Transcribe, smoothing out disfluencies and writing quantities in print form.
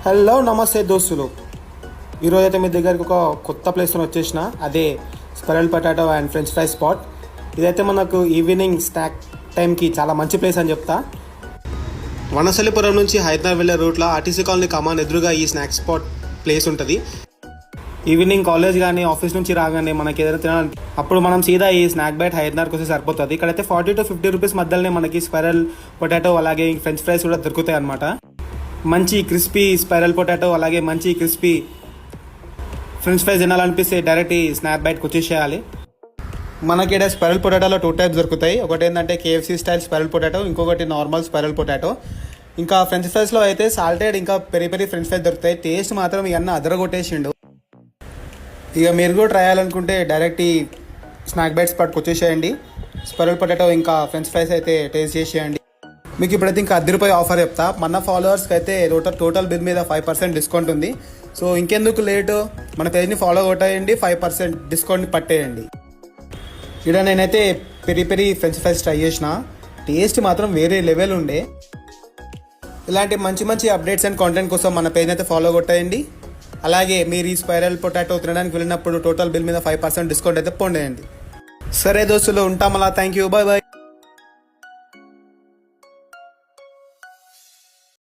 Hello నమస్తే దోస్తులు. ఈరోజు అయితే మీ దగ్గరికి ఒక కొత్త ప్లేస్తో వచ్చేసిన, అదే spiral potato and French fry spot. ఇదైతే మనకు ఈవినింగ్ స్నాక్ టైంకి చాలా మంచి ప్లేస్ అని చెప్తా. వనసలిపురం నుంచి హైదరాబాద్ వెళ్ళే రూట్లో ఆర్టీసీ కాలనీ కమాన్ ఎదురుగా ఈ స్నాక్ స్పాట్ ప్లేస్ ఉంటుంది. ఈవినింగ్ కాలేజ్ కానీ ఆఫీస్ నుంచి రాగానే మనకి ఏదైనా తినాలి, అప్పుడు మనం సీదా ఈ స్నాక్ బైట్ హైదరాబాద్కి వస్తే సరిపోతుంది. ఇక్కడైతే 40 to 50 రూపీస్ మధ్యలోనే మనకి స్పైరల్ పొటాటో అలాగే ఫ్రెంచ్ ఫ్రైస్ కూడా దొరుకుతాయి అన్నమాట. మంచి క్రిస్పీ స్పైరల్ పొటాటో అలాగే మంచి క్రిస్పీ ఫ్రెంచ్ ఫ్రైస్ తినాలనిపిస్తే డైరెక్ట్ ఈ స్నాప్ బైట్కి వచ్చేసేయాలి. మనకి ఇక్కడ స్పైరల్ పొటాటోలో 2 టైప్స్ దొరుకుతాయి. ఒకటి ఏంటంటే KFC స్టైల్ స్పైరల్ పొటాటో, ఇంకొకటి నార్మల్ స్పైరల్ పొటాటో. ఇంకా ఫ్రెంచ్ ఫ్రైస్లో అయితే సాల్టెడ్ ఇంకా పెరి పెరి ఫ్రెంచ్ ఫ్రైస్ దొరుకుతాయి. టేస్ట్ మాత్రం ఇవన్నీ అదరగొట్టేసిండు. ఇక మీరు కూడా ట్రై చేయాలనుకుంటే డైరెక్ట్ ఈ స్నాక్ బైట్ స్పాట్కి వచ్చేసేయండి. స్పైరల్ పొటాటో ఇంకా ఫ్రెంచ్ ఫ్రైస్ అయితే టేస్ట్ చేసేయండి. మీకు ఇప్పుడైతే ఇంకా ₹10 ఆఫర్ చెప్తా. మన ఫాలోవర్స్కి అయితే టోటల్ బిల్ మీద 5% డిస్కౌంట్ ఉంది. సో ఇంకెందుకు లేటు, మన పేజ్ని ఫాలో కొట్టేయండి, 5% డిస్కౌంట్ని పట్టేయండి. ఇక్కడ నేనైతే peri peri French fries try చేసిన, టేస్ట్ మాత్రం వేరే లెవెల్ ఉండే. ఇలాంటి మంచి మంచి అప్డేట్స్ అండ్ కాంటెంట్ కోసం మన పేజ్ని అయితే ఫాలో కొట్టేయండి. అలాగే మీరు ఈ స్పైరల్ పొటాటో తినడానికి వెళ్ళినప్పుడు టోటల్ బిల్ మీద 5% డిస్కౌంట్ అయితే పొందేయండి. సరే దోస్తులు, ఉంటాం అలా. Thank you, bye bye.